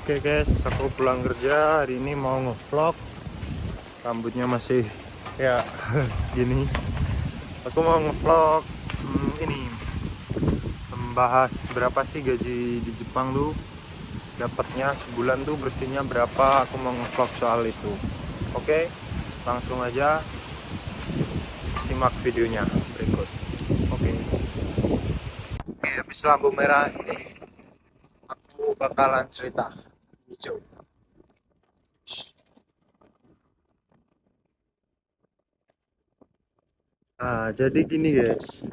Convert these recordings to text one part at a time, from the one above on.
Oke guys, aku pulang kerja hari ini mau ngevlog. Rambutnya masih ya gini. Aku mau ngevlog ini membahas berapa sih gaji di Jepang tuh. Dapatnya sebulan tuh bersihnya berapa. Aku mau ngevlog soal itu. Oke, langsung aja simak videonya berikut. Oke. Oke, habis lampu merah ini aku bakalan cerita. Hijau. Nah, jadi gini guys,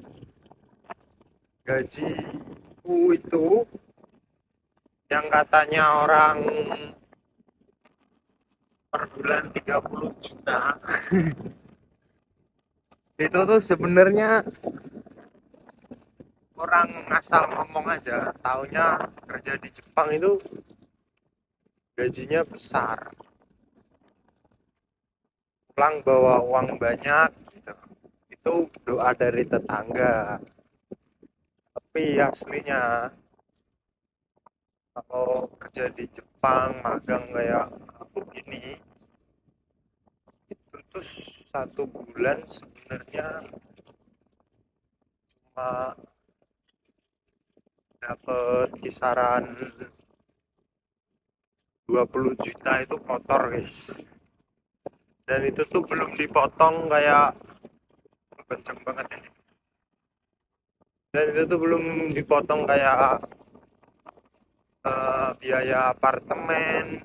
gajiku itu yang katanya orang per bulan 30 juta itu tuh sebenarnya orang asal ngomong aja, taunya kerja di Jepang itu gajinya besar, pulang bawa uang banyak gitu. Itu doa dari tetangga, tapi aslinya kalau kerja di Jepang magang kayak aku gini itu tuh satu bulan sebenarnya cuma dapat kisaran 20 juta itu kotor guys, dan itu tuh belum dipotong kayak kenceng banget ini, dan itu tuh belum dipotong kayak biaya apartemen,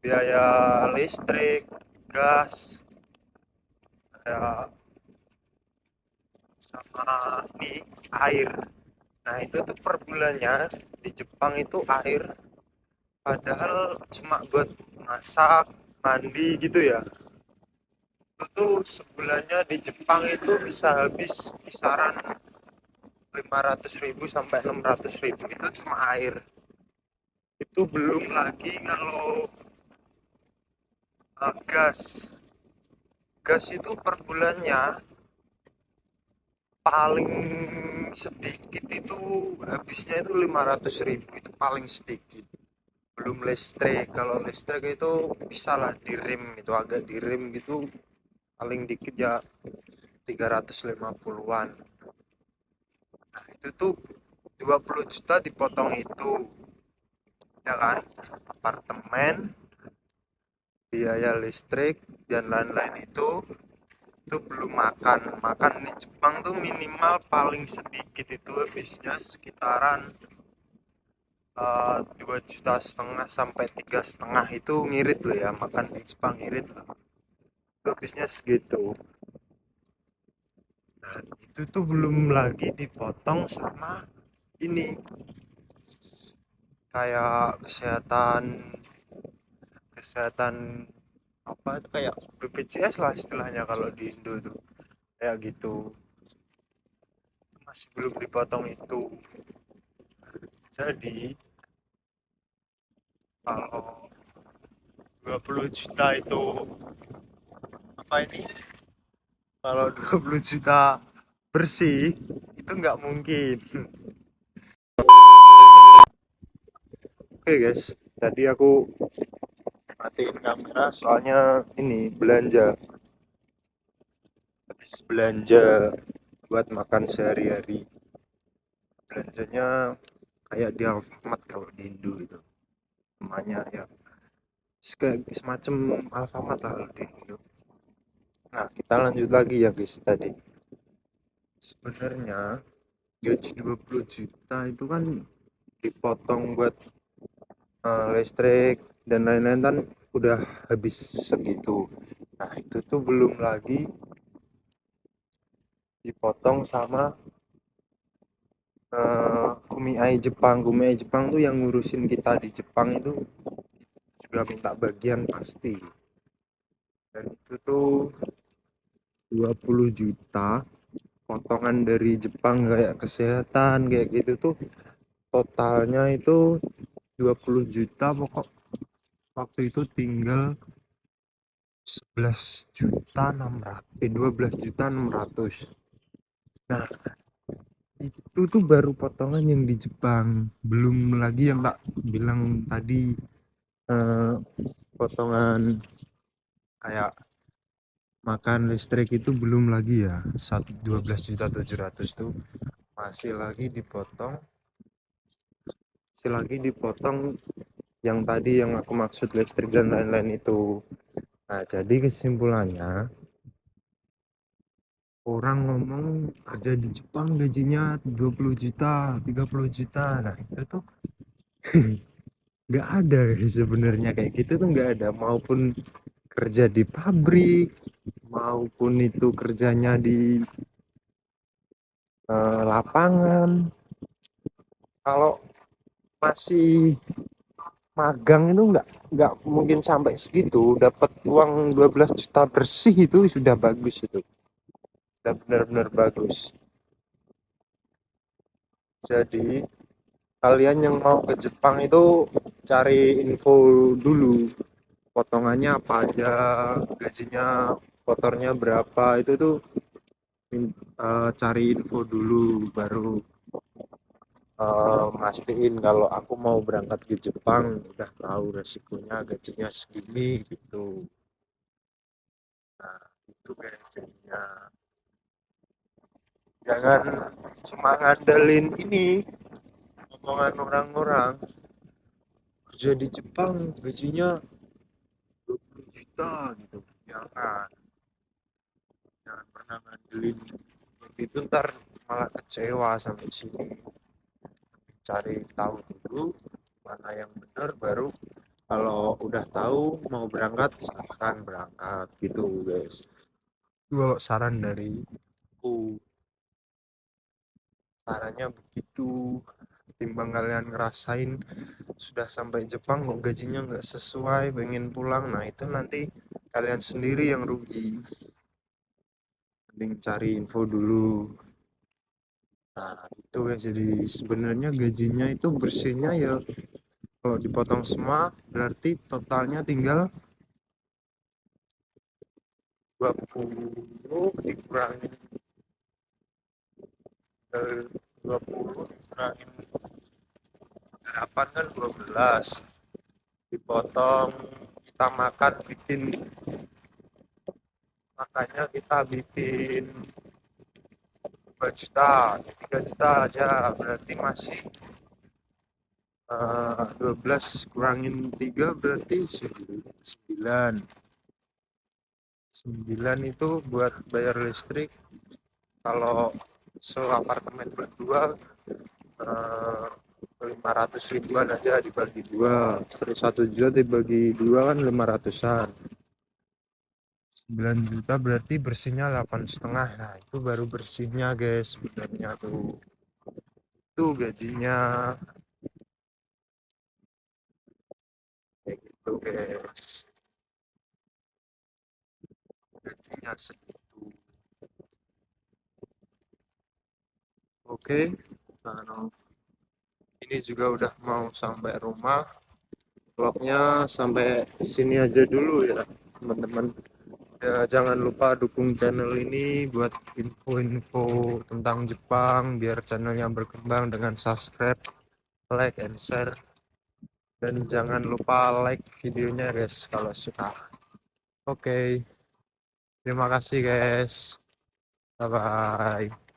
biaya listrik, gas, ya, sama nih air. Nah itu tuh per bulannya di Jepang itu air padahal cuma buat masak, mandi gitu ya, itu tuh sebulannya di Jepang itu bisa habis kisaran 500.000 sampai 600.000, itu cuma air. Itu belum lagi kalau gas. Gas itu per bulannya paling sedikit itu habisnya itu 500.000, itu paling sedikit. Belum listrik, kalau listrik itu bisa lah direm, itu agak direm gitu paling dikit ya 350-an. Nah itu tuh 20 juta dipotong itu, ya kan, apartemen, biaya listrik dan lain-lain itu belum makan. Makan di Jepang tuh minimal paling sedikit itu habisnya sekitaran 2,5 juta sampai 3,5 itu ngirit loh ya, makan di Jepang ngirit loh. Itu habisnya segitu. Nah, itu tuh belum lagi dipotong sama ini kayak kesehatan, kesehatan apa itu, kayak BPJS lah istilahnya kalau di Indo tuh kayak gitu, masih belum dipotong itu. Jadi kalau 20 juta itu apa ini, kalau 20 juta bersih itu nggak mungkin. Oke guys, tadi aku matiin kamera soalnya ini belanja, habis belanja buat makan sehari-hari. Belanjanya kayak di Alfamart kalau di Indo itu namanya ya, kayak semacam Alfamart lah kalau di Indo. Nah kita lanjut lagi ya guys, tadi sebenarnya gaji 20 juta itu kan dipotong buat listrik dan lain-lain kan udah habis segitu. Nah itu tuh belum lagi dipotong sama Kumiai Jepang. Kumiai Jepang tuh yang ngurusin kita di Jepang itu juga minta bagian pasti, dan itu tuh 20 juta potongan dari Jepang kayak kesehatan kayak gitu tuh, totalnya itu 20 juta. Pokok waktu itu tinggal 12 juta 600, 12 juta 600. Nah itu tuh baru potongan yang di Jepang, belum lagi yang tak bilang tadi, eh, potongan kayak makan listrik itu belum lagi ya, 12.700.000 tuh masih lagi dipotong, yang tadi yang aku maksud listrik dan lain-lain itu. Nah, jadi kesimpulannya, orang ngomong kerja di Jepang gajinya 20 juta, 30 juta. Nah, itu tuh nggak ada sebenarnya, kayak gitu tuh nggak ada. Maupun kerja di pabrik, maupun itu kerjanya di lapangan, kalau masih magang itu nggak mungkin sampai segitu. Dapat uang 12 juta bersih itu sudah bagus, itu udah benar-benar bagus. Jadi kalian yang mau ke Jepang itu cari info dulu, potongannya apa aja, gajinya kotornya berapa, itu tuh cari info dulu baru mastiin kalau aku mau berangkat ke Jepang udah tahu resikonya gajinya segini gitu. Nah, itu guys jadinya, jangan cuma ngandelin ini omongan orang-orang kerja di Jepang gajinya 20 juta gitu. Jangan, jangan pernah ngandelin itu, ntar malah kecewa sampai sini. Cari tahu dulu mana yang benar, baru kalau udah tahu mau berangkat silahkan berangkat gitu guys. Itu kalau saran dari aku, sarannya begitu. Ketimbang kalian ngerasain sudah sampai Jepang kok gajinya nggak sesuai, pengen pulang, nah itu nanti kalian sendiri yang rugi. Mending cari info dulu. Nah itu ya, jadi sebenarnya gajinya itu bersihnya ya, kalau dipotong semua berarti totalnya tinggal 20 dikurangin dari 20 dikurangin 8 kan 12, dipotong kita makan bikin, makanya kita bikin 2 juta, 3 juta aja berarti masih 12 kurangin 3 berarti 9. 9 itu buat bayar listrik. Kalau seapartemen berdua, 500 ribuan aja dibagi dua, terus 1 juta dibagi dua kan 500-an, 9 juta berarti bersihnya 8,5. Nah itu baru bersihnya guys, sebenarnya tuh gajinya kayak gitu guys, gajinya segitu. Oke, nah, ini juga udah mau sampai rumah. Vlognya sampai sini aja dulu ya teman-teman. Ya, jangan lupa dukung channel ini buat info-info tentang Jepang biar channelnya berkembang dengan subscribe, like, and share. Dan jangan lupa like videonya guys kalau suka. Oke, terima kasih guys. Bye bye.